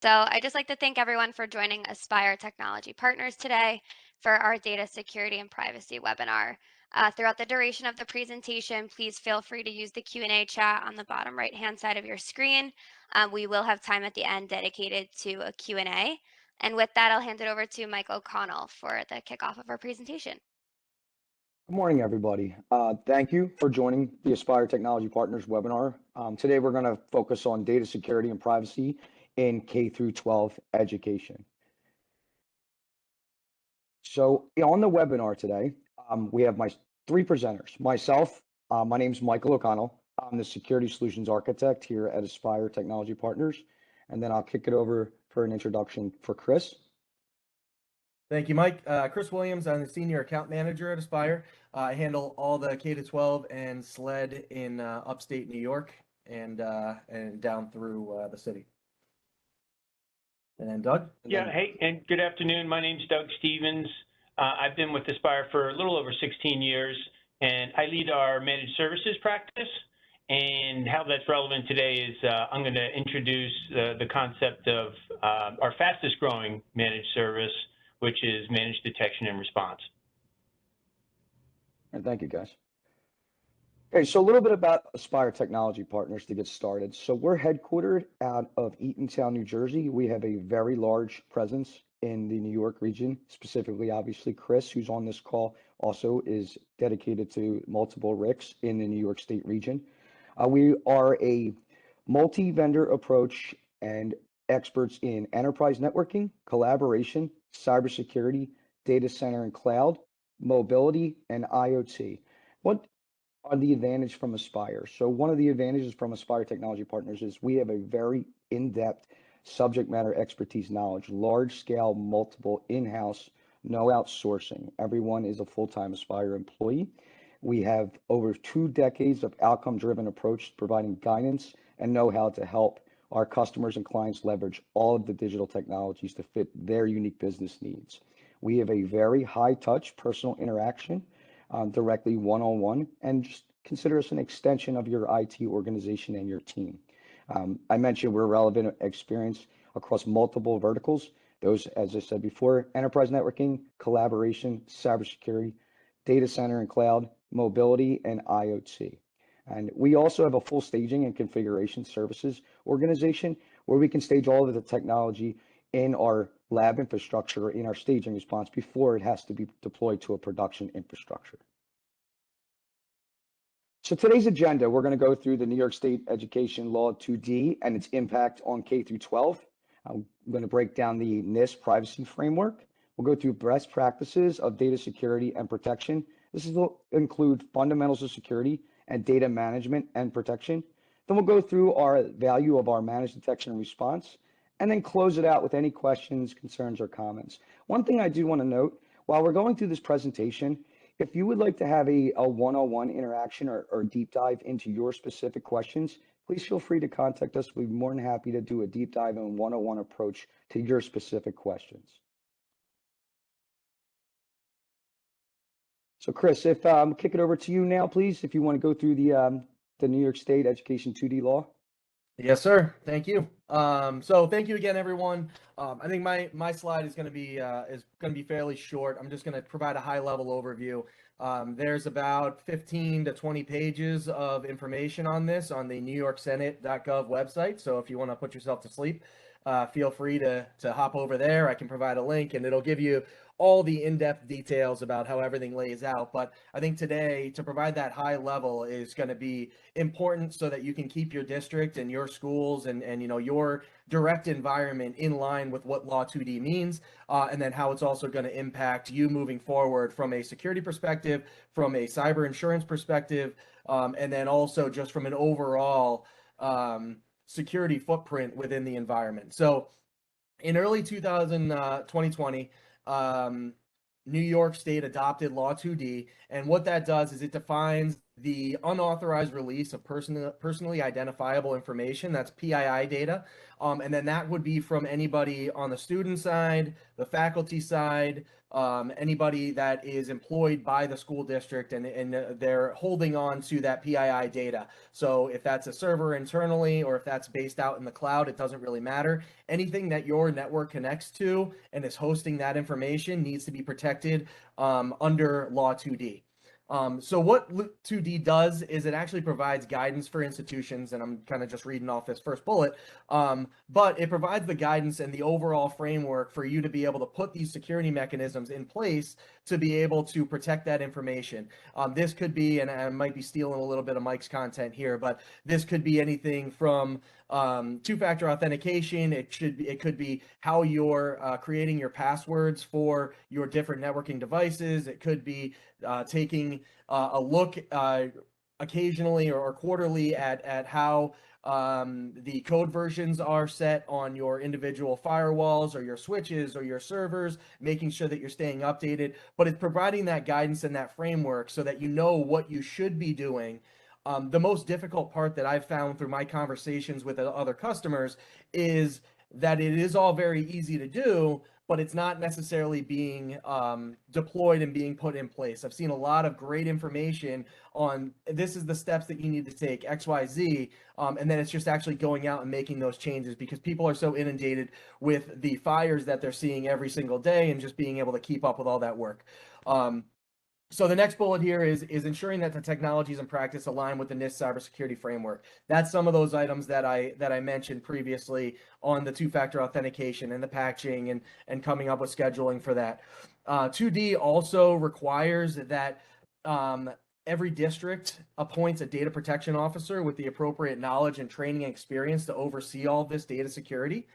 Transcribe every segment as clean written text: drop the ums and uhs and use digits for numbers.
So I'd just like to thank everyone for joining Aspire Technology Partners today for our data security and privacy webinar. Throughout the duration of the presentation, please feel free to use the Q&A chat on the bottom right-hand side of your screen. We will have time at the end dedicated to a Q&A. And with that, I'll hand it over to Mike O'Connell for the kickoff of our presentation. Good morning, everybody. Thank you for joining the Aspire Technology Partners webinar. Today, we're going to focus on data security and privacy in K through 12 education. So on the webinar today, we have my three presenters. Myself, my name is Michael O'Connell. I'm the Security Solutions Architect here at Aspire Technology Partners. And then I'll kick it over for an introduction for Chris. Thank you, Mike. Chris Williams, I'm the Senior Account Manager at Aspire. I handle all the K-12 and SLED in upstate New York and down through the city. And then Doug? Hey, and good afternoon. My name's Doug Stevens. I've been with Aspire for a little over 16 years, and I lead our managed services practice. And how that's relevant today is I'm going to introduce the concept of our fastest growing managed service, which is managed detection and response. And thank you, guys. Okay, so a little bit about Aspire Technology Partners to get started. So we're headquartered out of Eatontown, New Jersey. We have a very large presence in the New York region, specifically, obviously, Chris, who's on this call, also is dedicated to multiple RICs in the New York State region. We are a multi-vendor approach and experts in enterprise networking, collaboration, cybersecurity, data center and cloud, mobility, and IoT. What are the advantage from Aspire? So one of the advantages from Aspire Technology Partners is we have a very in-depth subject matter expertise knowledge, large scale, multiple in-house, no outsourcing. Everyone is a full-time Aspire employee. We have over 2 decades of outcome-driven approach providing guidance and know-how to help our customers and clients leverage all of the digital technologies to fit their unique business needs. We have a very high touch personal interaction, directly one-on-one, and just consider us an extension of your IT organization and your team. I mentioned we're relevant experience across multiple verticals. Those, as I said before, enterprise networking, collaboration, cybersecurity, data center and cloud, mobility, and IoT. And we also have a full staging and configuration services organization where we can stage all of the technology in our lab infrastructure or in our staging response before it has to be deployed to a production infrastructure. So today's agenda, we're going to go through the New York State Education Law 2D and its impact on K through 12. I'm going to break down the NIST privacy framework. We'll go through best practices of data security and protection. This will include fundamentals of security and data management and protection. Then we'll go through our value of our managed detection and response, and then close it out with any questions, concerns, or comments. One thing I do want to note, while we're going through this presentation, if you would like to have a one-on-one interaction or deep dive into your specific questions, please feel free to contact us. We'd be more than happy to do a deep dive and one-on-one approach to your specific questions. So Chris, if kick it over to you now, please, if you want to go through the New York State Education 2D law. Yes, sir. Thank you. So thank you again, everyone. I think my slide is going to be fairly short. I'm just going to provide a high level overview. There's about 15 to 20 pages of information on this on the NewYorkSenate.gov website. So if you want to put yourself to sleep, feel free to hop over there. I can provide a link and it'll give you all the in-depth details about how everything lays out. But I think today to provide that high level is going to be important so that you can keep your district and your schools and your direct environment in line with what Law 2D means, and then how it's also going to impact you moving forward from a security perspective, from a cyber insurance perspective, and then also just from an overall security footprint within the environment. So in early 2020, New York State adopted Law 2D, and what that does is it defines the unauthorized release of personally identifiable information, that's PII data. And then that would be from anybody on the student side, the faculty side, anybody that is employed by the school district, and they're holding on to that PII data. So if that's a server internally or if that's based out in the cloud, it doesn't really matter. Anything that your network connects to and is hosting that information needs to be protected under Law 2D. So what 2D does is it actually provides guidance for institutions, and I'm kind of just reading off this first bullet, but it provides the guidance and the overall framework for you to be able to put these security mechanisms in place to be able to protect that information. This could be, and I might be stealing a little bit of Mike's content here, but this could be anything from two-factor authentication. It could be how you're creating your passwords for your different networking devices. It could be taking a look occasionally or quarterly at how the code versions are set on your individual firewalls or your switches or your servers, making sure that you're staying updated. But it's providing that guidance and that framework so that you know what you should be doing. The most difficult part that I've found through my conversations with other customers is that it is all very easy to do, but it's not necessarily being deployed and being put in place. I've seen a lot of great information on this is the steps that you need to take, X, Y, Z, and then it's just actually going out and making those changes because people are so inundated with the fires that they're seeing every single day and just being able to keep up with all that work. So the next bullet here is ensuring that the technologies and practice align with the NIST cybersecurity framework. That's some of those items that I mentioned previously on the two-factor authentication and the patching and coming up with scheduling for that. 2D also requires that every district appoints a data protection officer with the appropriate knowledge and training and experience to oversee all of this data security.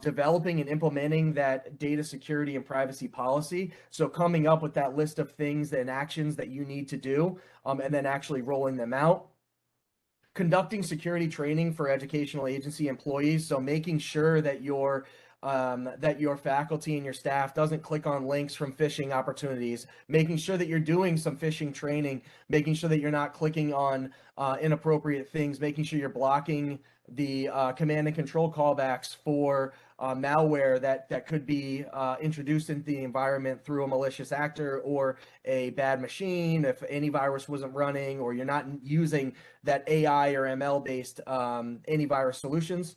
Developing and implementing that data security and privacy policy. So coming up with that list of things and actions that you need to do, and then actually rolling them out. Conducting security training for educational agency employees. So making sure that your faculty and your staff doesn't click on links from phishing opportunities, making sure that you're doing some phishing training, making sure that you're not clicking on inappropriate things, making sure you're blocking the command and control callbacks for malware that could be introduced into the environment through a malicious actor or a bad machine. If antivirus wasn't running or you're not using that AI or ML based antivirus solutions.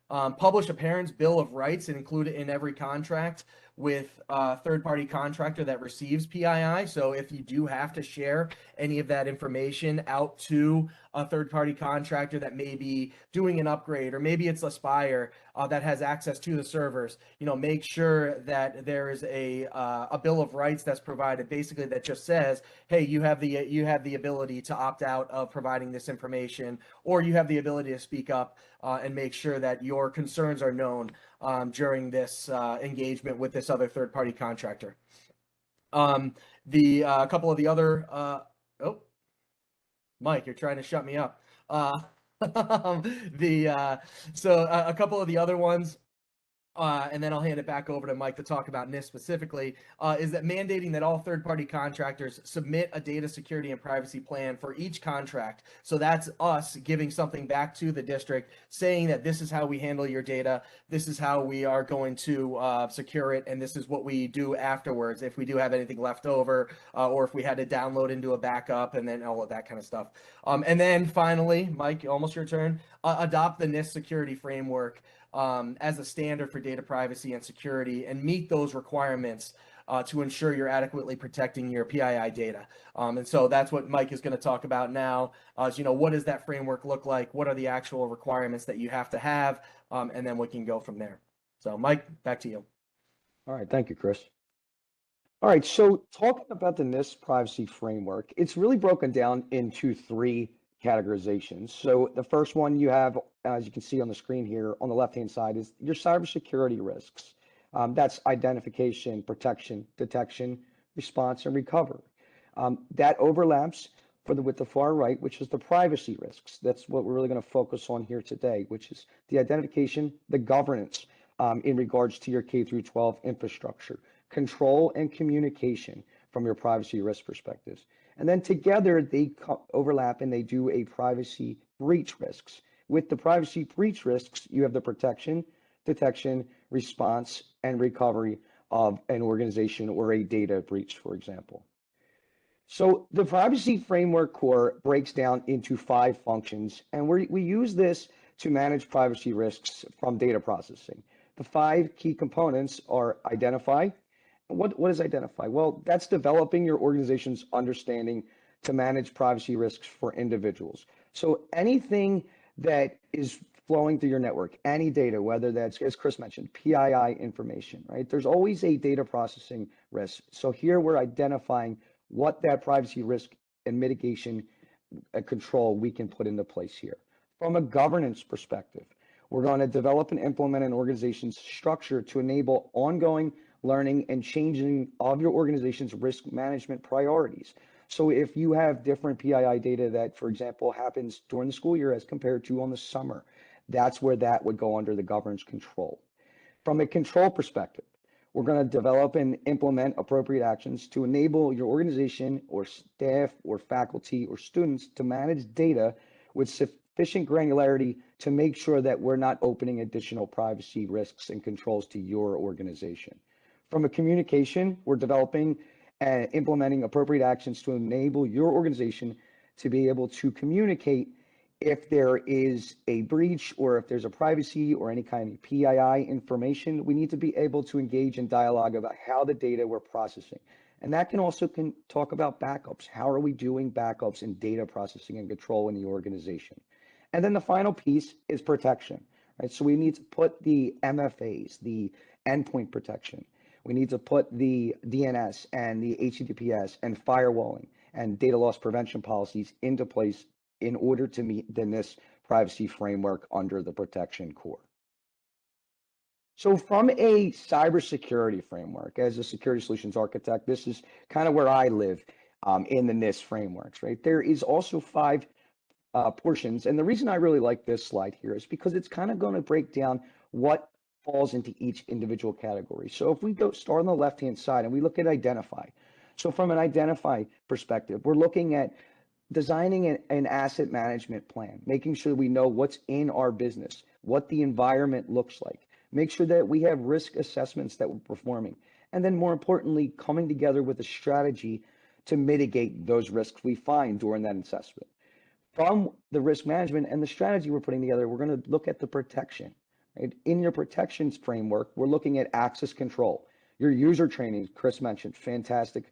Publish a parent's bill of rights and include it in every contract with a third-party contractor that receives PII. So if you do have to share any of that information out to a third-party contractor that may be doing an upgrade, or maybe it's Aspire that has access to the servers, make sure that there is a bill of rights that's provided, basically that just says, hey, you have the ability to opt out of providing this information, or you have the ability to speak up and make sure that your concerns are known during this engagement with this other third-party contractor. The couple of the other, Mike, you're trying to shut me up. So a couple of the other ones, and then I'll hand it back over to Mike to talk about NIST specifically, is that mandating that all third-party contractors submit a data security and privacy plan for each contract. So that's us giving something back to the district saying that this is how we handle your data, this is how we are going to secure it, and this is what we do afterwards if we do have anything left over, or if we had to download into a backup, and then all of that kind of stuff. And then finally, Mike, almost your turn, adopt the NIST security framework as a standard for data privacy and security, and meet those requirements to ensure you're adequately protecting your PII data. And so that's what Mike is going to talk about now. What does that framework look like? What are the actual requirements that you have to have? And then we can go from there. So Mike, back to you. All right, thank you, Chris. All right, so talking about the NIST privacy framework, it's really broken down into three categorizations. So the first one you have, as you can see on the screen here on the left-hand side, is your cybersecurity risks. That's identification, protection, detection, response, and recovery. That overlaps with the far right, which is the privacy risks. That's what we're really going to focus on here today, which is the identification, the governance in regards to your K through 12 infrastructure, control and communication from your privacy risk perspectives. And then together they overlap and they do a privacy breach risks. With the privacy breach risks, you have the protection, detection, response, and recovery of an organization or a data breach, for example. So the privacy framework core breaks down into 5 functions, and we use this to manage privacy risks from data processing. The 5 key components are identify. What is identify? Well, that's developing your organization's understanding to manage privacy risks for individuals. So anything that is flowing through your network, any data, whether that's, as Chris mentioned, PII information, right? There's always a data processing risk. So here we're identifying what that privacy risk and mitigation control we can put into place here. From a governance perspective, we're going to develop and implement an organization's structure to enable ongoing learning and changing of your organization's risk management priorities. So if you have different PII data that, for example, happens during the school year as compared to on the summer, that's where that would go under the governance control. From a control perspective, we're going to develop and implement appropriate actions to enable your organization or staff or faculty or students to manage data with sufficient granularity to make sure that we're not opening additional privacy risks and controls to your organization. From a communication, we're developing and implementing appropriate actions to enable your organization to be able to communicate if there is a breach or if there's a privacy or any kind of PII information. We need to be able to engage in dialogue about how the data we're processing. And that can also talk about backups. How are we doing backups and data processing and control in the organization? And then the final piece is protection, right? So we need to put the MFAs, the endpoint protection. We need to put the DNS and the HTTPS and firewalling and data loss prevention policies into place in order to meet the NIST privacy framework under the protection core. So from a cybersecurity framework, as a security solutions architect, this is kind of where I live in the NIST frameworks, right? There is also 5 portions. And the reason I really like this slide here is because it's kind of going to break down what falls into each individual category. So if we go start on the left-hand side and we look at identify. So from an identify perspective, we're looking at designing an asset management plan, making sure we know what's in our business, what the environment looks like, make sure that we have risk assessments that we're performing, and then more importantly, coming together with a strategy to mitigate those risks we find during that assessment. From the risk management and the strategy we're putting together, we're going to look at the protection. Right? In your protections framework, we're looking at access control. Your user training, Chris mentioned, fantastic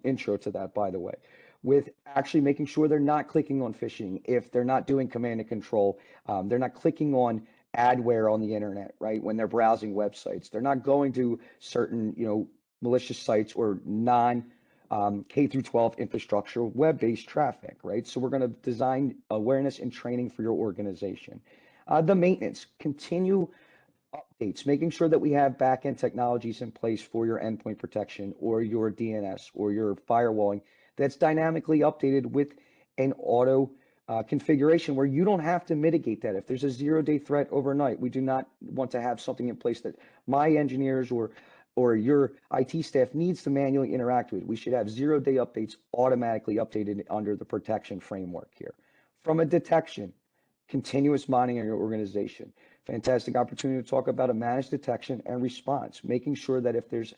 intro to that, by the way, with actually making sure they're not clicking on phishing. If they're not doing command and control, they're not clicking on adware on the internet, right? When they're browsing websites, they're not going to certain, malicious sites or K through 12 infrastructure, web-based traffic, right? So we're going to design awareness and training for your organization. The maintenance, continue updates, making sure that we have back-end technologies in place for your endpoint protection or your DNS or your firewalling that's dynamically updated with an auto configuration where you don't have to mitigate that. If there's a 0-day threat overnight, we do not want to have something in place that my engineers or your IT staff needs to manually interact with. We should have 0-day updates automatically updated under the protection framework here. From a detection, continuous monitoring of your organization. Fantastic opportunity to talk about a managed detection and response, making sure that if there's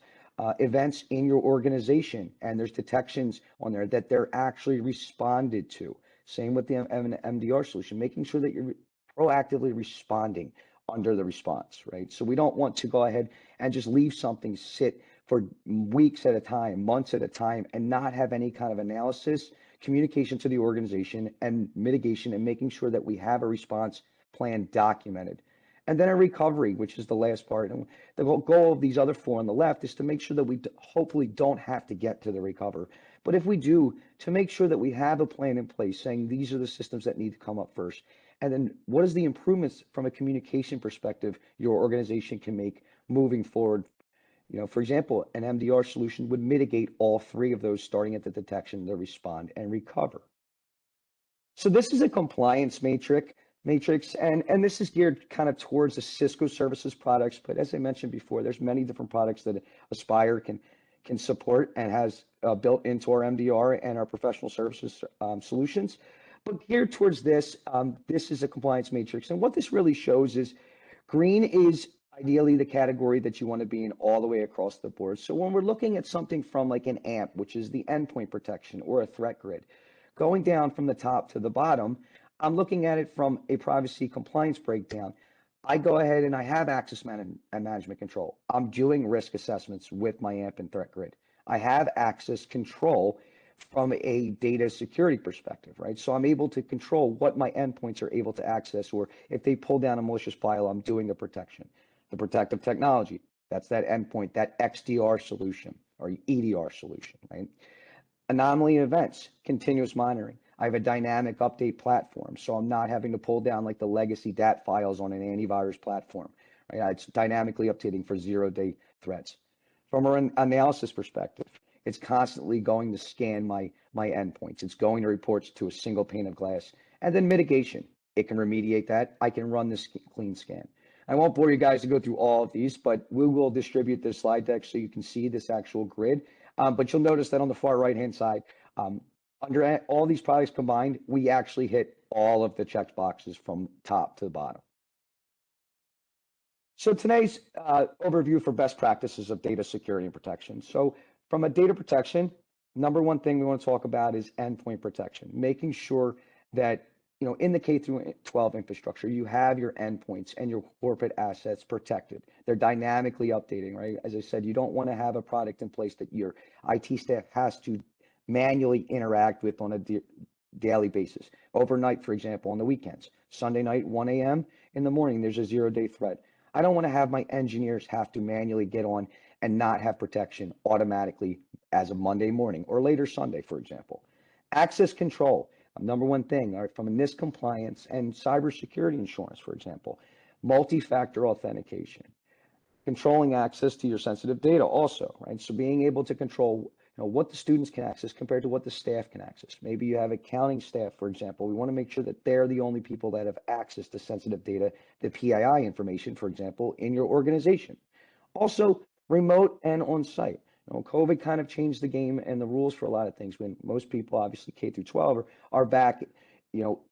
events in your organization and there's detections on there that they're actually responded to. Same with the MDR solution, making sure that you're proactively responding under the response, right? So we don't want to go ahead and just leave something sit for weeks at a time, months at a time, and not have any kind of analysis, communication to the organization, and mitigation, and making sure that we have a response plan documented. And then a recovery, which is the last part. And the goal of these other 4 on the left is to make sure that we hopefully don't have to get to the recover. But if we do, to make sure that we have a plan in place saying these are the systems that need to come up first. And then what is the improvements from a communication perspective your organization can make moving forward? For example, an MDR solution would mitigate all 3 of those, starting at the detection, the respond, and recover. So this is a compliance matrix, and this is geared kind of towards the Cisco services products. But as I mentioned before, there's many different products that Aspire can can support and has built into our MDR and our professional services solutions. But geared towards this, this is a compliance matrix. And what this really shows is green is ideally the category that you want to be in all the way across the board. So when we're looking at something from like an AMP, which is the endpoint protection, or a threat grid, going down from the top to the bottom, I'm looking at it from a privacy compliance breakdown. I go ahead and I have access management control. I'm doing risk assessments with my AMP and threat grid. I have access control from a data security perspective, right? So I'm able to control what my endpoints are able to access, or if they pull down a malicious file, I'm doing the protection. The protective technology, that's that endpoint, that XDR solution or EDR solution, right? Anomaly events, continuous monitoring. I have a dynamic update platform, so I'm not having to pull down like the legacy DAT files on an antivirus platform. Right? It's dynamically updating for 0-day threats. From an analysis perspective, it's constantly going to scan my endpoints. It's going to reports to a single pane of glass. And then mitigation, it can remediate that. I can run this clean scan. I won't bore you guys to go through all of these, but we will distribute this slide deck so you can see this actual grid. But you'll notice that on the far right-hand side, under all these products combined, we actually hit all of the check boxes from top to the bottom. So today's overview for best practices of data security and protection. So from a data protection, number one thing we want to talk about is endpoint protection, making sure that in the K through 12 infrastructure, you have your endpoints and your corporate assets protected. They're dynamically updating, right? As I said, you don't want to have a product in place that your IT staff has to manually interact with on a daily basis. Overnight, for example, on the weekends, Sunday night, 1 a.m. in the morning, there's a 0-day threat. I don't want to have my engineers have to manually get on and not have protection automatically as of Monday morning or later Sunday, for example. Access control, number one thing, all right, from a NIST compliance and cybersecurity insurance, for example. Multi-factor authentication, controlling access to your sensitive data also, right? So being able to control what the students can access compared to what the staff can access. Maybe you have accounting staff, for example. We want to make sure that they're the only people that have access to sensitive data, the PII information, for example, in your organization. Also, remote and on-site. COVID kind of changed the game and the rules for a lot of things when most people, obviously K through 12, are back,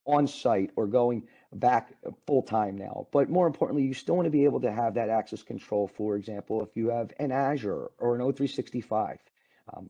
on site or going back full time now. But more importantly, you still want to be able to have that access control, for example, if you have an Azure or an O365.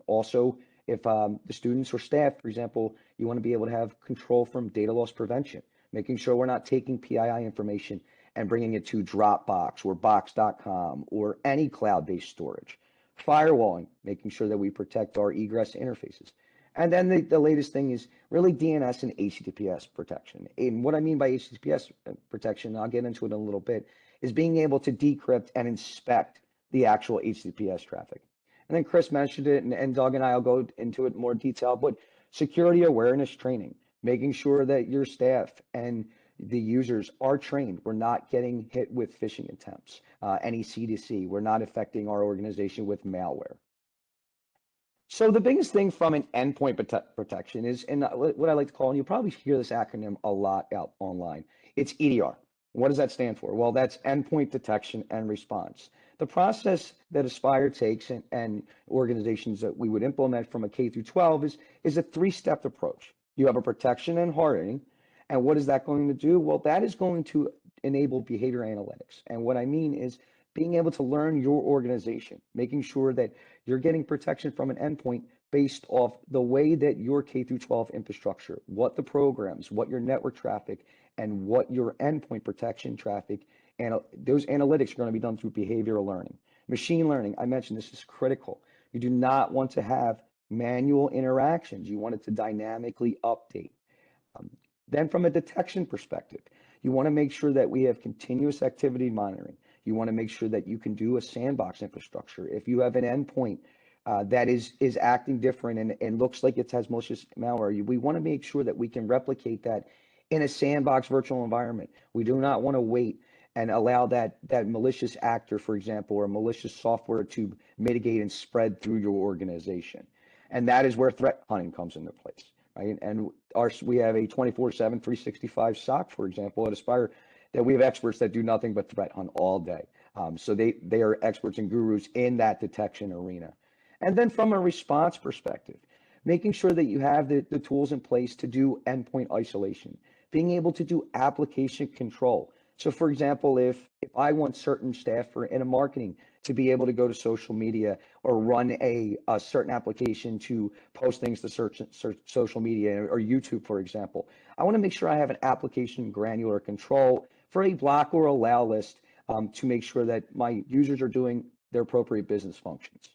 Also, if the students or staff, for example, you want to be able to have control from data loss prevention, making sure we're not taking PII information and bringing it to Dropbox or Box.com or any cloud-based storage. Firewalling, making sure that we protect our egress interfaces. And then the latest thing is really DNS and HTTPS protection. And what I mean by HTTPS protection, I'll get into it in a little bit, is being able to decrypt and inspect the actual HTTPS traffic. And then Chris mentioned it, and Doug and I will go into it in more detail, but security awareness training, making sure that your staff and the users are trained. We're not getting hit with phishing attempts, any C2C. We're not affecting our organization with malware. So the biggest thing from an endpoint protection is, and what I like to call, and you probably hear this acronym a lot out online, it's EDR. What does that stand for? Well, that's endpoint detection and response. The process that Aspire takes and organizations that we would implement from a K through 12 is a 3-step approach. You have a protection and hardening. And what is that going to do? Well, that is going to enable behavior analytics. And what I mean is being able to learn your organization, making sure that you're getting protection from an endpoint based off the way that your K through 12 infrastructure, what the programs, what your network traffic, and what your endpoint protection traffic, and those analytics are going to be done through behavioral learning. Machine learning, I mentioned this is critical. You do not want to have manual interactions. You want it to dynamically update. Then from a detection perspective, you want to make sure that we have continuous activity monitoring. You want to make sure that you can do a sandbox infrastructure. If you have an endpoint that is acting different and looks like it has malicious malware, we want to make sure that we can replicate that in a sandbox virtual environment. We do not want to wait and allow that malicious actor, for example, or malicious software to mitigate and spread through your organization. And that is where threat hunting comes into place, right? And we have a 24/7, 365 SOC, for example, at Aspire, that we have experts that do nothing but threat hunt all day. So they are experts and gurus in that detection arena. And then from a response perspective, making sure that you have the tools in place to do endpoint isolation, being able to do application control. So for example, if I want certain staff in a marketing to be able to go to social media or run a certain application to post things to search social media or YouTube, for example, I want to make sure I have an application granular control for a block or allow list to make sure that my users are doing their appropriate business functions.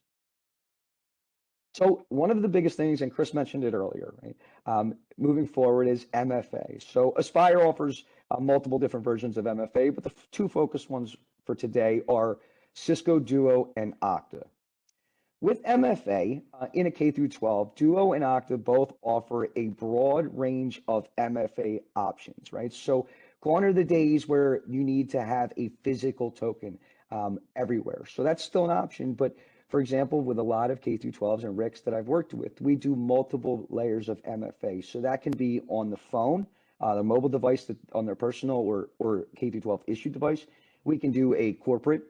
So one of the biggest things, and Chris mentioned it earlier, right? Moving forward is MFA. So Aspire offers multiple different versions of MFA, but the two focused ones for today are Cisco Duo and Okta. With MFA in a K through 12, Duo and Okta both offer a broad range of MFA options, right? So gone are the days where you need to have a physical token everywhere. So that's still an option, but for example, with a lot of K through 12s and RICs that I've worked with, we do multiple layers of MFA. So that can be on the phone, the mobile device on their personal or K through 12 issued device. We can do a corporate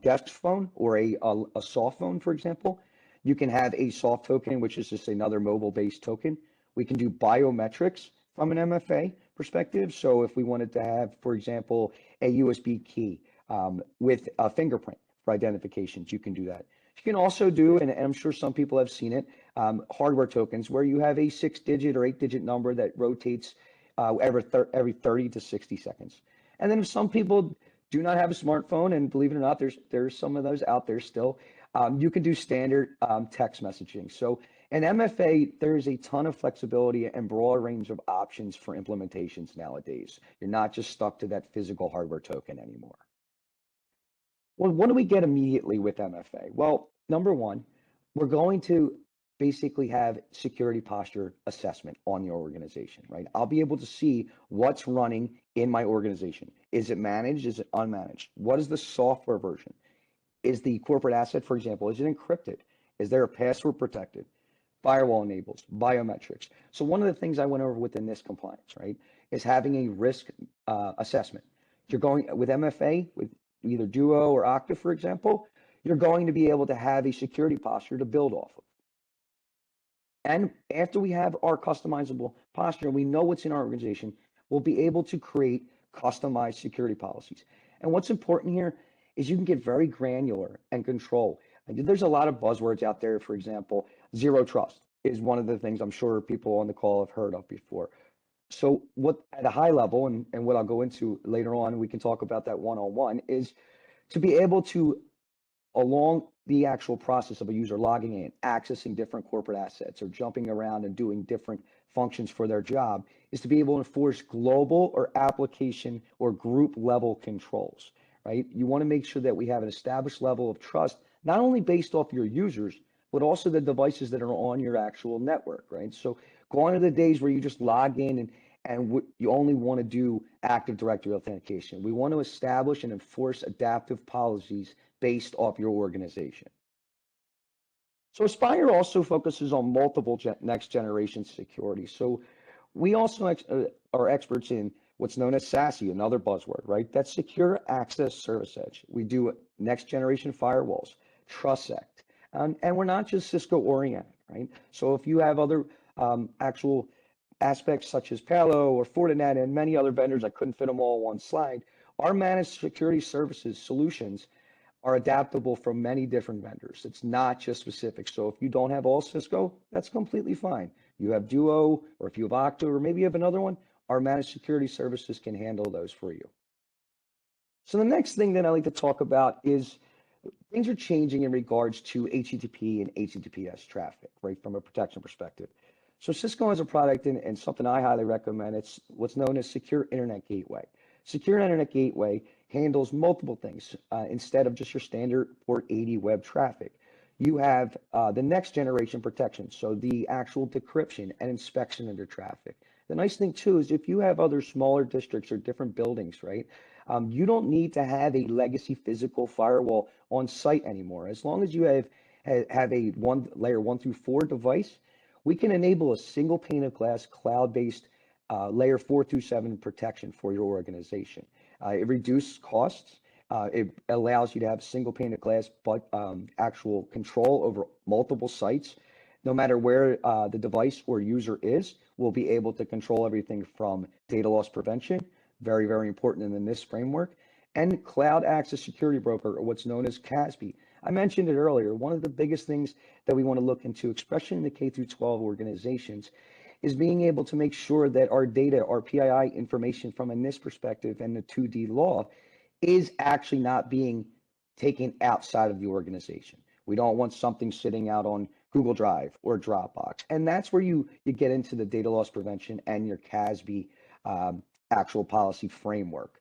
desk phone or a soft phone, for example. You can have a soft token, which is just another mobile-based token. We can do biometrics from an MFA perspective. So if we wanted to have, for example, a USB key with a fingerprint for identifications, you can do that. You can also do, and I'm sure some people have seen it, hardware tokens where you have a 6-digit or 8-digit number that rotates every 30 to 60 seconds. And then if some people do not have a smartphone, and believe it or not, there's some of those out there still, you can do standard text messaging. So in MFA, there's a ton of flexibility and broad range of options for implementations nowadays. You're not just stuck to that physical hardware token anymore. Well, what do we get immediately with MFA? Well, number one, we're going to basically have security posture assessment on your organization, right? I'll be able to see what's running in my organization. Is it managed? Is it unmanaged? What is the software version? Is the corporate asset, for example, is it encrypted? Is there a password protected? Firewall enables, biometrics. So one of the things I went over with the NIST compliance, right, is having a risk assessment. You're going with MFA, with either Duo or Okta, for example, you're going to be able to have a security posture to build off of. And after we have our customizable posture and we know what's in our organization, we'll be able to create customized security policies. And what's important here is you can get very granular and control. There's a lot of buzzwords out there. For example, zero trust is one of the things I'm sure people on the call have heard of before. So what at a high level, and what I'll go into later on, we can talk about that one-on-one, is to be able to, along the actual process of a user logging in, accessing different corporate assets or jumping around and doing different functions for their job, is to be able to enforce global or application or group level controls, right? You want to make sure that we have an established level of trust, not only based off your users, but also the devices that are on your actual network, right? So gone are the days where you just log in and you only want to do Active Directory authentication. We want to establish and enforce adaptive policies based off your organization. So Aspire also focuses on multiple next generation security. So we also are experts in what's known as SASE, another buzzword, right? That's Secure Access Service Edge. We do next generation firewalls, TrustSect, and we're not just Cisco oriented, right? So if you have other actual aspects such as Palo or Fortinet and many other vendors, I couldn't fit them all on one slide, our managed security services solutions are adaptable from many different vendors. It's not just specific. So if you don't have all Cisco, that's completely fine. You have Duo, or if you have Okta, or maybe you have another one, our managed security services can handle those for you. So the next thing that I like to talk about is things are changing in regards to HTTP and HTTPS traffic, right, from a protection perspective. So Cisco has a product, and something I highly recommend. It's what's known as Secure Internet Gateway. Secure Internet Gateway handles multiple things instead of just your standard port 80 web traffic. You have the next generation protection, so the actual decryption and inspection of your traffic. The nice thing too is if you have other smaller districts or different buildings, right, you don't need to have a legacy physical firewall on site anymore. As long as you have a layer 1 through 4 device, we can enable a single pane of glass cloud-based layer 4 through 7 protection for your organization. It reduces costs. It allows you to have single pane of glass, but actual control over multiple sites. No matter where the device or user is, we'll be able to control everything from data loss prevention, very, very important in the NIST framework, and cloud access security broker, or what's known as CASB. I mentioned it earlier. One of the biggest things that we want to look into, especially in the K through 12 organizations, is being able to make sure that our data, our PII information from a NIST perspective and the 2D law is actually not being taken outside of the organization. We don't want something sitting out on Google Drive or Dropbox. And that's where you get into the data loss prevention and your CASB actual policy framework.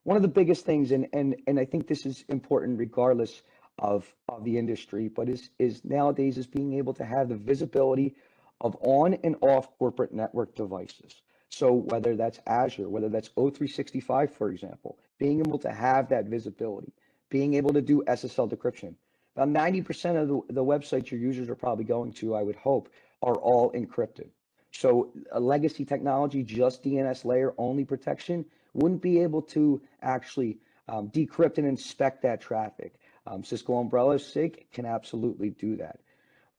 One of the biggest things, and I think this is important regardless of the industry, but is nowadays is being able to have the visibility of on and off corporate network devices. So whether that's Azure, whether that's O365, for example, being able to have that visibility, being able to do SSL decryption. About 90% of the websites your users are probably going to, I would hope, are all encrypted. So a legacy technology, just DNS layer only protection, wouldn't be able to actually decrypt and inspect that traffic. Cisco Umbrella SIG can absolutely do that.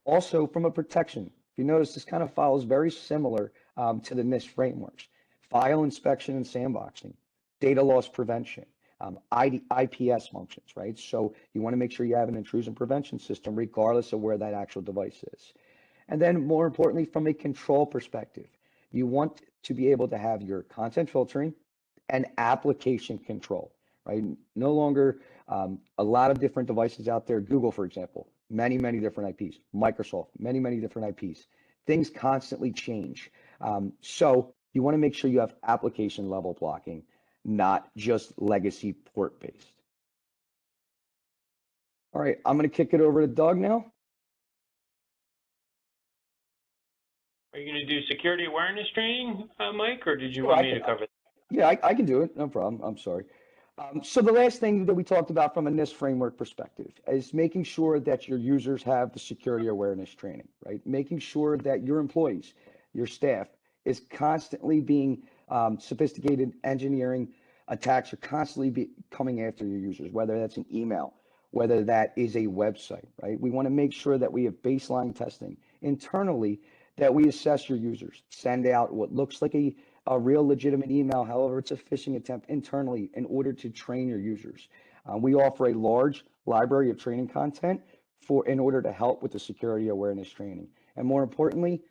Also, from a protection, if you notice, this kind of follows very similar to the NIST frameworks. File inspection and sandboxing, data loss prevention, IPS functions, right? So you want to make sure you have an intrusion prevention system regardless of where that actual device is. And then more importantly, from a control perspective, you want to be able to have your content filtering and application control, right? No longer a lot of different devices out there. Google, for example, many, many different IPs. Microsoft, many, many different IPs. Things constantly change. So you want to make sure you have application level blocking, not just legacy port based. All right, I'm going to kick it over to Doug now. Are you going to do security awareness training, Mike, or did you want me to cover that? Yeah, I can do it. No problem. I'm sorry. So the last thing that we talked about from a NIST framework perspective is making sure that your users have the security awareness training, right? Making sure that your employees, your staff is constantly being sophisticated engineering attacks are constantly coming after your users, whether that's an email, whether that is a website, right? We want to make sure that we have baseline testing internally, that we assess your users, send out what looks like a real legitimate email, however, it's a phishing attempt internally in order to train your users. We offer a large library of training content in order to help with the security awareness training. And more importantly,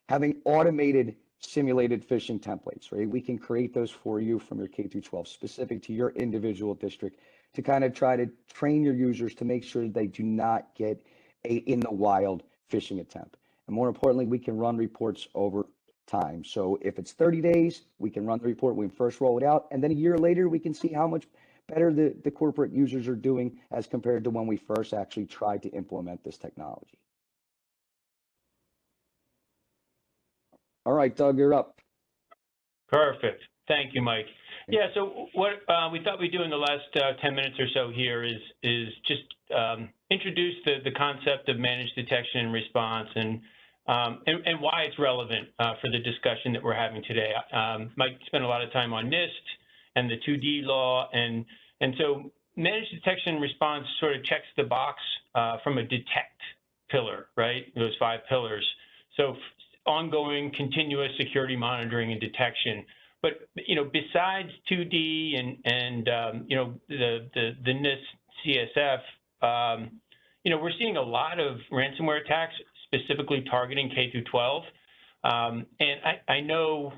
having automated simulated phishing templates, right? We can create those for you from your K through 12, specific to your individual district, to kind of try to train your users to make sure they do not get a in the wild phishing attempt. And more importantly, we can run reports over time. So if it's 30 days, we can run the report when we first roll it out. And then a year later, we can see how much better the corporate users are doing as compared to when we first actually tried to implement this technology. All right, Doug, you're up. Perfect. Thank you, Mike. Yeah, so what we thought we'd do in the last 10 minutes or so here is just introduce the concept of managed detection and response and why it's relevant for the discussion that we're having today. Mike spent a lot of time on NIST and the 2D law, and so managed detection and response sort of checks the box from a detect pillar, right? Those 5 pillars. So ongoing, continuous security monitoring and detection. But besides 2D and the NIST CSF, we're seeing a lot of ransomware attacks specifically targeting K through 12. And I know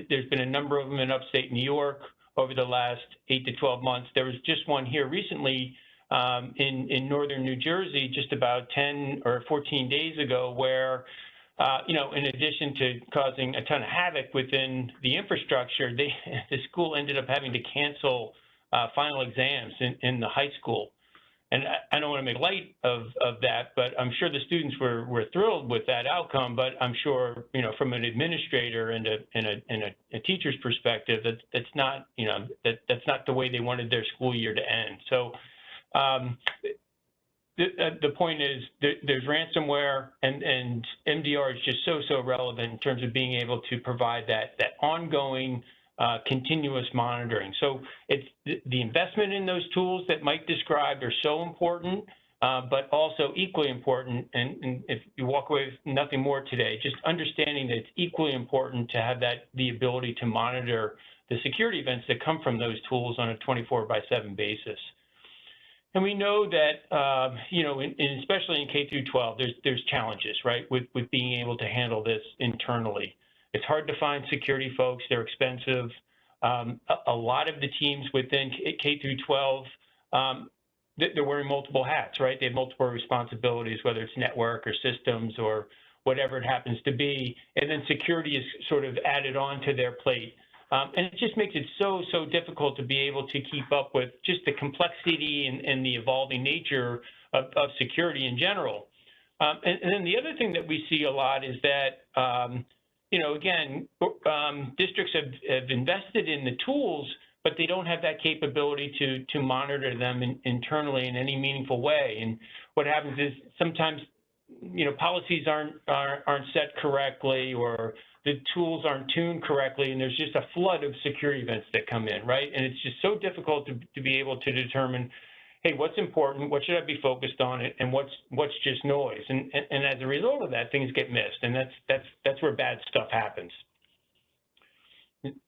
there's been a number of them in upstate New York over the last 8 to 12 months. There was just one here recently in northern New Jersey, just about 10 or 14 days ago, where in addition to causing a ton of havoc within the infrastructure, the school ended up having to cancel final exams in the high school. And I don't want to make light of that, but I'm sure the students were thrilled with that outcome. But I'm sure, from an administrator and a teacher's perspective, that's not, that's not the way they wanted their school year to end. So the point is there's ransomware, and MDR is just so relevant in terms of being able to provide that ongoing continuous monitoring. So it's the investment in those tools that Mike described are so important, but also equally important, and if you walk away with nothing more today, just understanding that it's equally important to have the ability to monitor the security events that come from those tools on a 24/7 basis. And we know that, you know, especially in K through 12, there's challenges, right, with being able to handle this internally. It's hard to find security folks. They're expensive. A lot of the teams within K through 12, they're wearing multiple hats, right? They have multiple responsibilities, whether it's network or systems or whatever it happens to be. And then security is sort of added on to their plate. And it just makes it so difficult to be able to keep up with just the complexity and the evolving nature of security in general. And then the other thing that we see a lot is that, you know, again, districts have invested in the tools, but they don't have that capability to monitor them internally in any meaningful way. And what happens is sometimes, you know, policies aren't set correctly, or the tools aren't tuned correctly, and there's just a flood of security events that come in, right? And it's just so difficult to be able to determine, hey, what's important, what should I be focused on, and what's just noise? And as a result of that, things get missed, and that's where bad stuff happens.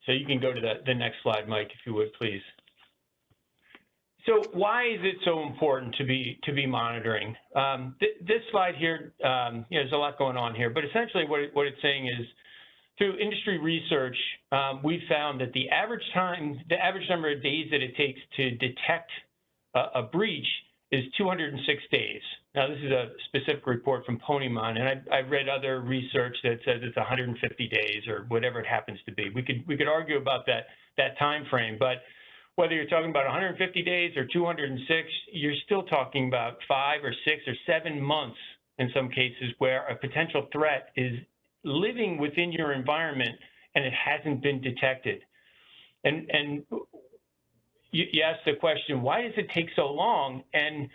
So you can go to the next slide, Mike, if you would, please. So why is it so important to be monitoring? This slide here, you know, there's a lot going on here, but essentially what it's saying is, through industry research, we found that the average number of days that it takes to detect a breach is 206 days. Now, this is a specific report from Ponymon, and I've read other research that says it's 150 days or whatever it happens to be. We could argue about that time frame, but whether you're talking about 150 days or 206, you're still talking about 5 or 6 or 7 months in some cases where a potential threat is living within your environment and it hasn't been detected. And you asked the question, why does it take so long? And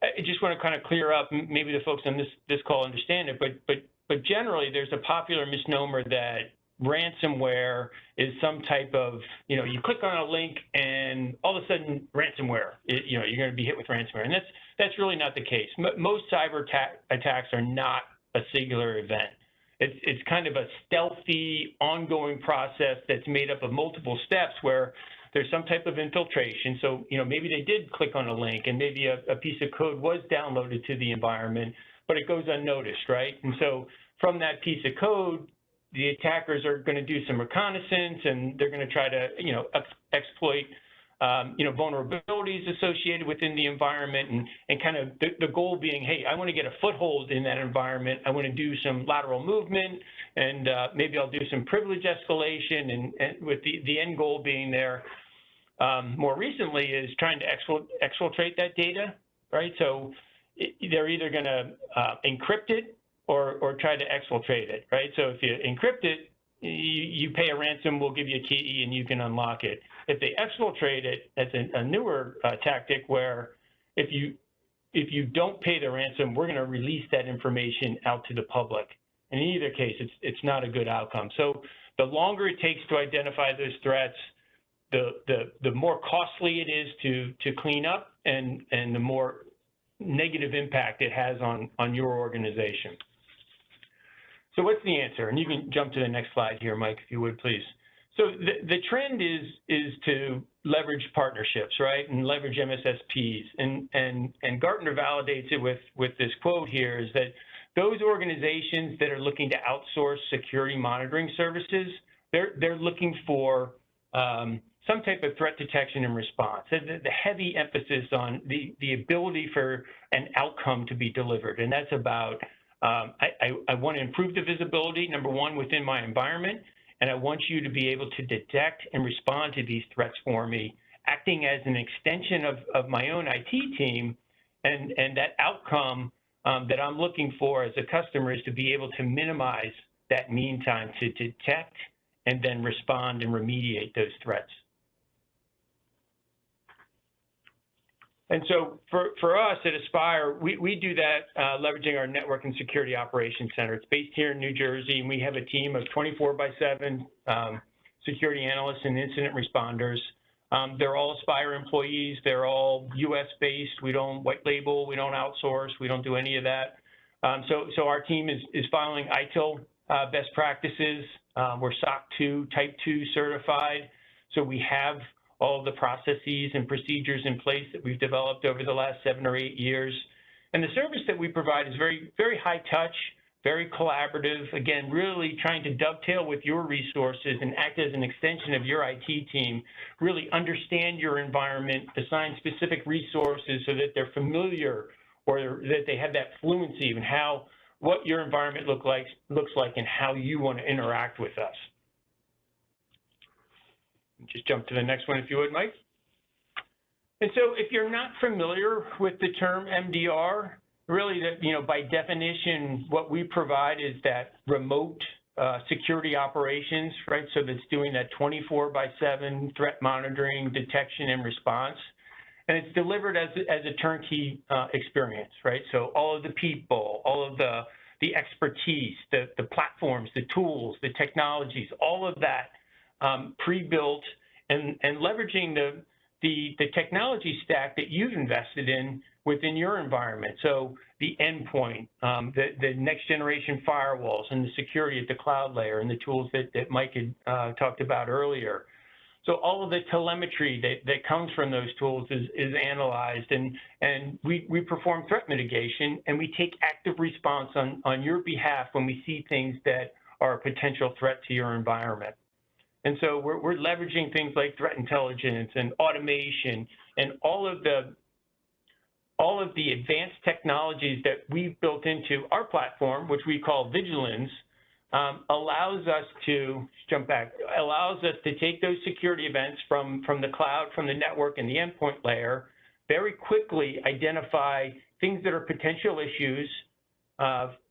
I just want to kind of clear up, maybe the folks on this call understand it, but generally there's a popular misnomer that ransomware is some type of, you know, you click on a link and all of a sudden ransomware, you know, you're going to be hit with ransomware. And that's really not the case. Most cyber attacks are not a singular event. It's kind of a stealthy, ongoing process that's made up of multiple steps where there's some type of infiltration. So, you know, maybe they did click on a link and maybe a piece of code was downloaded to the environment, but it goes unnoticed, right? And so from that piece of code, the attackers are going to do some reconnaissance and they're going to try to, you know, exploit, you know, vulnerabilities associated within the environment, and kind of the goal being, hey, I want to get a foothold in that environment. I want to do some lateral movement, and maybe I'll do some privilege escalation, and with the end goal being there, more recently, is trying to exfiltrate that data, right? So they're either going to encrypt it or try to exfiltrate it, right? So if you encrypt it, you pay a ransom, we'll give you a key and you can unlock it. If they exfiltrate it, that's a newer tactic where if you don't pay the ransom, we're going to release that information out to the public. And in either case, it's not a good outcome. So the longer it takes to identify those threats, the more costly it is to clean up, and the more negative impact it has on your organization. So what's the answer? And you can jump to the next slide here, Mike, if you would, please. So the trend is to leverage partnerships, right, and leverage MSSPs. And Gartner validates it with this quote here, is that those organizations that are looking to outsource security monitoring services, they're looking for some type of threat detection and response. The heavy emphasis on the ability for an outcome to be delivered, and that's about I want to improve the visibility, number one, within my environment, and I want you to be able to detect and respond to these threats for me, acting as an extension of my own IT team, and that outcome that I'm looking for as a customer is to be able to minimize that mean time to detect and then respond and remediate those threats. And so for us at Aspire, we do that leveraging our Network and Security Operations Center. It's based here in New Jersey, and we have a team of 24/7 security analysts and incident responders. They're all Aspire employees. They're all US based. We don't white label, we don't outsource, we don't do any of that. So our team is following ITIL best practices. We're SOC 2 Type 2 certified. So we have all the processes and procedures in place that we've developed over the last 7 or 8 years. And the service that we provide is very, very high touch, very collaborative, again, really trying to dovetail with your resources and act as an extension of your IT team, really understand your environment, assign specific resources so that they're familiar or that they have that fluency in what your environment looks like and how you want to interact with us. Just jump to the next one if you would, Mike. And so if you're not familiar with the term MDR, really, by definition, what we provide is that remote security operations, right? So that's doing that 24/7 threat monitoring, detection, and response. And it's delivered as a turnkey experience, right? So all of the people, all of the expertise, the platforms, the tools, the technologies, all of that pre-built and leveraging the technology stack that you've invested in within your environment. So the endpoint, the next generation firewalls and the security at the cloud layer and the tools that Mike had talked about earlier. So all of the telemetry that comes from those tools is analyzed, and we perform threat mitigation, and we take active response on your behalf when we see things that are a potential threat to your environment. And so we're leveraging things like threat intelligence and automation and all of the advanced technologies that we've built into our platform, which we call Vigilance, allows us to take those security events from the cloud, from the network and the endpoint layer, very quickly identify things that are potential issues,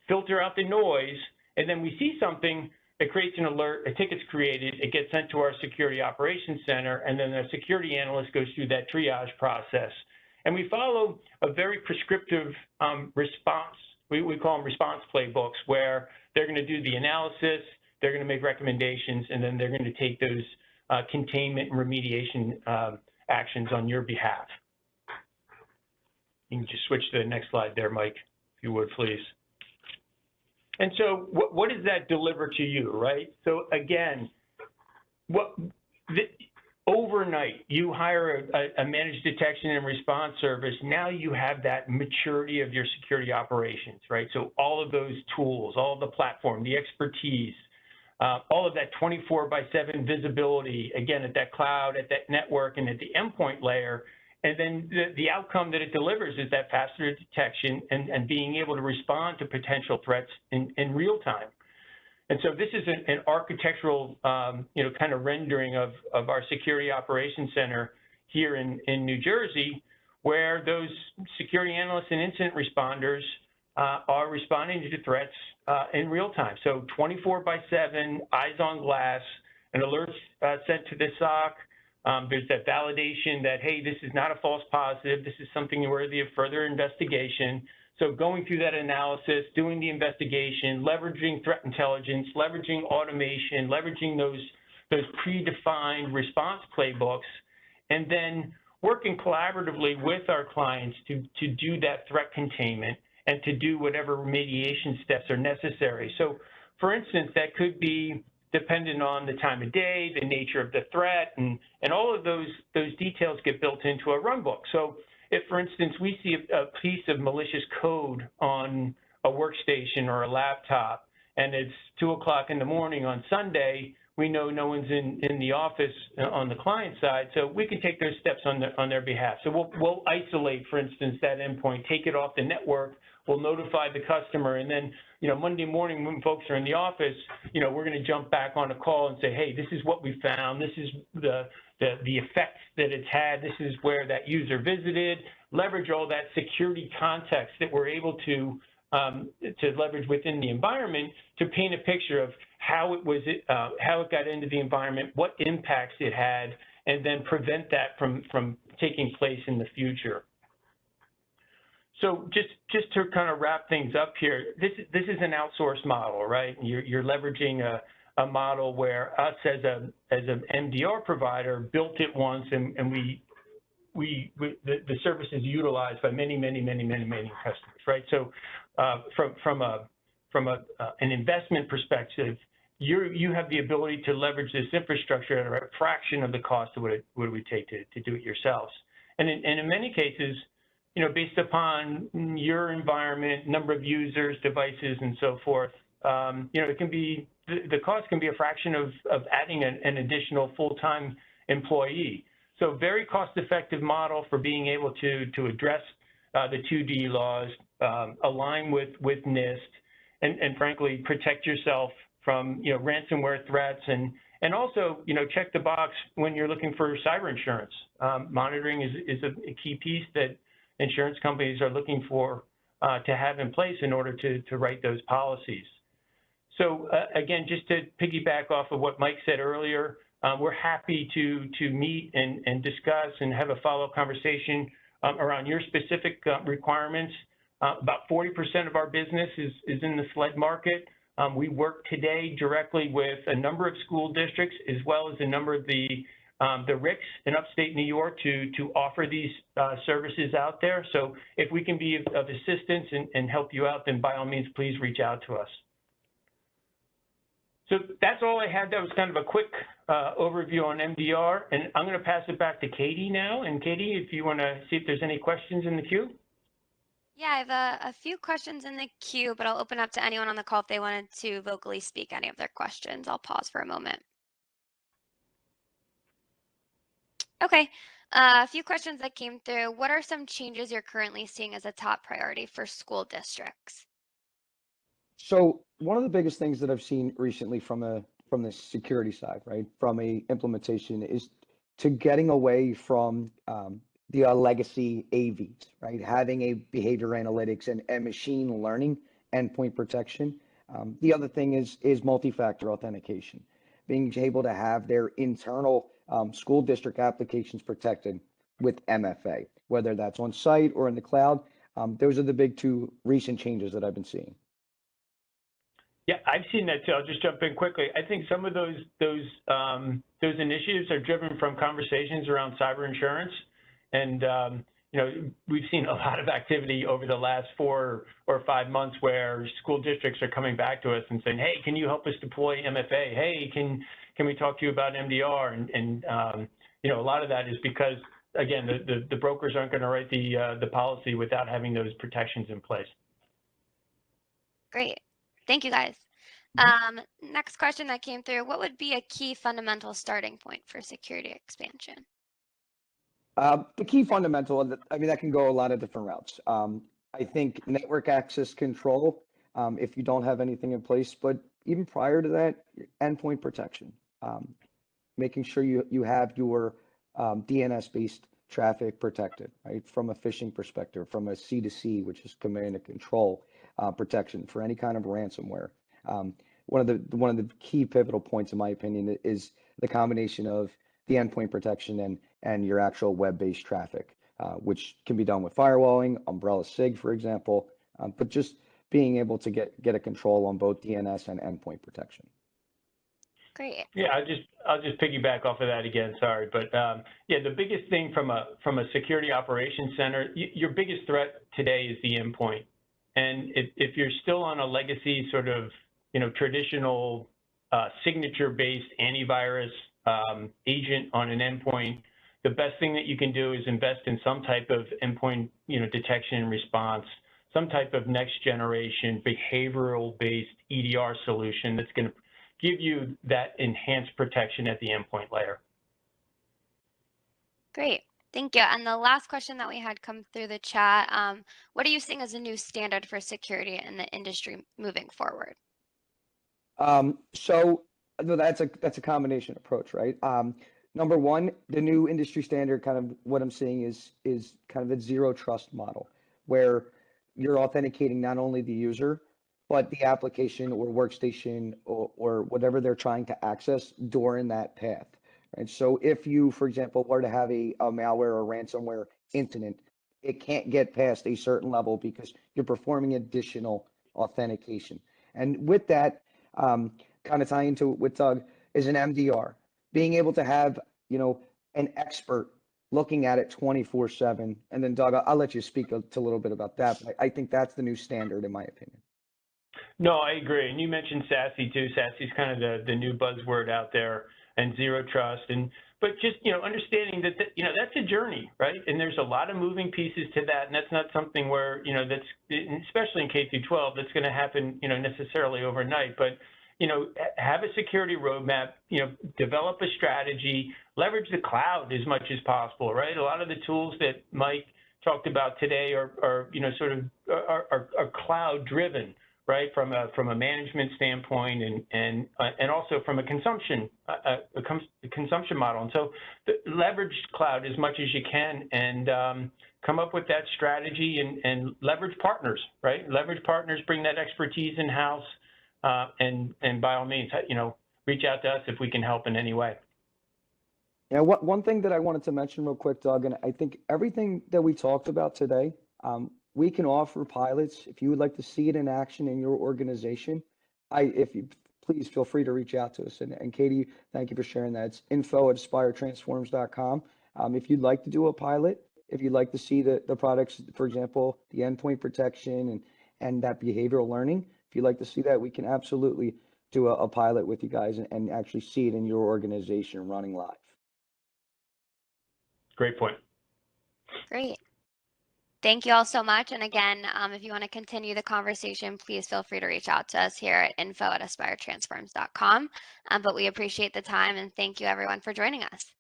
filter out the noise, and then we see something that creates an alert, a ticket's created, it gets sent to our security operations center, and then the security analyst goes through that triage process. And we follow a very prescriptive response. We call them response playbooks, where they're going to do the analysis, they're going to make recommendations, and then they're going to take those containment and remediation actions on your behalf. You can just switch to the next slide there, Mike, if you would, please. And so what does that deliver to you, right? So again, overnight, you hire a managed detection and response service. Now you have that maturity of your security operations, right? So all of those tools, all of the platform, the expertise, all of that 24/7 visibility, again, at that cloud, at that network, and at the endpoint layer. And then the outcome that it delivers is that faster detection and being able to respond to potential threats in real time. And so this is an architectural, kind of rendering of our security operations center here in New Jersey, where those security analysts and incident responders are responding to threats in real time. So 24/7, eyes on glass, an alert sent to the SOC. There's that validation that, hey, this is not a false positive. This is something worthy of further investigation. So going through that analysis, doing the investigation, leveraging threat intelligence, leveraging automation, leveraging those predefined response playbooks, and then working collaboratively with our clients to do that threat containment and to do whatever remediation steps are necessary. So for instance, that could be dependent on the time of day, the nature of the threat, and all of those details get built into a runbook. So if, for instance, we see a piece of malicious code on a workstation or a laptop, and it's 2 o'clock in the morning on Sunday, we know no one's in the office on the client side, so we can take those steps on their behalf. So we'll isolate, for instance, that endpoint, take it off the network, we'll notify the customer, and then Monday morning when folks are in the office, we're going to jump back on a call and say, hey, this is what we found, this is the effects that it's had, this is where that user visited, leverage all that security context that we're able to leverage within the environment to paint a picture of how it got into the environment, what impacts it had, and then prevent that from taking place in the future. So just to kind of wrap things up here, this is an outsourced model, right? You're leveraging a model where us as an MDR provider built it once, and the service is utilized by many customers, right? So from an investment perspective, you have the ability to leverage this infrastructure at a fraction of the cost of what it would take to do it yourselves. And in many cases, based upon your environment, number of users, devices, and so forth, it can be, the cost can be a fraction of adding an additional full-time employee. So very cost-effective model for being able to address the 2D laws, align with NIST, and frankly, protect yourself from ransomware threats, and also check the box when you're looking for cyber insurance. Monitoring is a key piece that insurance companies are looking for to have in place in order to write those policies. So again, just to piggyback off of what Mike said earlier, we're happy to meet and discuss and have a follow-up conversation around your specific requirements. About 40% of our business is in the SLED market. We work today directly with a number of school districts as well as a number of the RICs in upstate New York to offer these services out there. So if we can be of assistance and help you out, then by all means, please reach out to us. So that's all I had. That was kind of a quick overview on MDR, and I'm going to pass it back to Katie now. And Katie, if you want to see if there's any questions in the queue. Yeah, I have a few questions in the queue, but I'll open up to anyone on the call if they wanted to vocally speak any of their questions. I'll pause for a moment. Okay, a few questions that came through. What are some changes you're currently seeing as a top priority for school districts? So one of the biggest things that I've seen recently from the security side, right, from a implementation is to getting away from the legacy AVs, right, having a behavior analytics and machine learning endpoint protection. The other thing is multi-factor authentication, being able to have their internal school district applications protected with MFA, whether that's on site or in the cloud. Those are the big two recent changes that I've been seeing. Yeah, I've seen that too. I'll just jump in quickly. I think some of those initiatives are driven from conversations around cyber insurance, and we've seen a lot of activity over the last 4 or 5 months where school districts are coming back to us and saying, "Hey, can you help us deploy MFA? Hey, can we talk to you about MDR?" And a lot of that is because, again, the brokers aren't going to write the policy without having those protections in place. Great. Thank you, guys. Next question that came through, what would be a key fundamental starting point for security expansion? The key fundamental, I mean, that can go a lot of different routes. I think network access control, if you don't have anything in place, but even prior to that, endpoint protection, making sure you have your DNS-based traffic protected, right? From a phishing perspective, from a C2C, which is command and control protection for any kind of ransomware. One of the key pivotal points, in my opinion, is the combination of the endpoint protection and your actual web-based traffic, which can be done with firewalling, Umbrella SIG, for example, but just being able to get a control on both DNS and endpoint protection. Great. Yeah, I'll just piggyback off of that again. Sorry, but yeah, the biggest thing from a security operations center, your biggest threat today is the endpoint. And if you're still on a legacy sort of traditional signature-based antivirus agent on an endpoint, the best thing that you can do is invest in some type of endpoint detection and response, some type of next generation behavioral-based EDR solution that's going to give you that enhanced protection at the endpoint layer. Great. Thank you. And the last question that we had come through the chat, what are you seeing as a new standard for security in the industry moving forward? So that's a combination approach, right? Number one, the new industry standard, kind of what I'm seeing is kind of a zero trust model, where you're authenticating not only the user, but the application or workstation or whatever they're trying to access during that path. Right? So if you, for example, were to have a malware or ransomware incident, it can't get past a certain level because you're performing additional authentication. And with that, kind of tie into it with Doug, is an MDR. Being able to have, an expert looking at it 24/7. And then Doug, I'll let you speak to a little bit about that. But I think that's the new standard, in my opinion. No, I agree. And you mentioned SASE too. SASE is kind of the new buzzword out there, and zero trust. But just, understanding that, that's a journey, right? And there's a lot of moving pieces to that. And that's not something where, that's, especially in K through 12, that's going to happen, necessarily overnight. But, have a security roadmap, develop a strategy, leverage the cloud as much as possible, right? A lot of the tools that Mike talked about today are cloud driven, right? From a management standpoint and also from a consumption model. And so leverage cloud as much as you can and come up with that strategy and leverage partners, right? Leverage partners, bring that expertise in house, and by all means, reach out to us if we can help in any way. Yeah, one thing that I wanted to mention real quick, Doug, and I think everything that we talked about today, we can offer pilots. If you would like to see it in action in your organization, please feel free to reach out to us. And Katie, thank you for sharing that. It's info@aspiretransforms.com. If you'd like to do a pilot, if you'd like to see the products, for example, the endpoint protection and that behavioral learning, if you'd like to see that, we can absolutely do a pilot with you guys and actually see it in your organization running live. Great point. Great. Thank you all so much. And again, if you want to continue the conversation, please feel free to reach out to us here at info@aspiretransforms.com. But we appreciate the time and thank you everyone for joining us.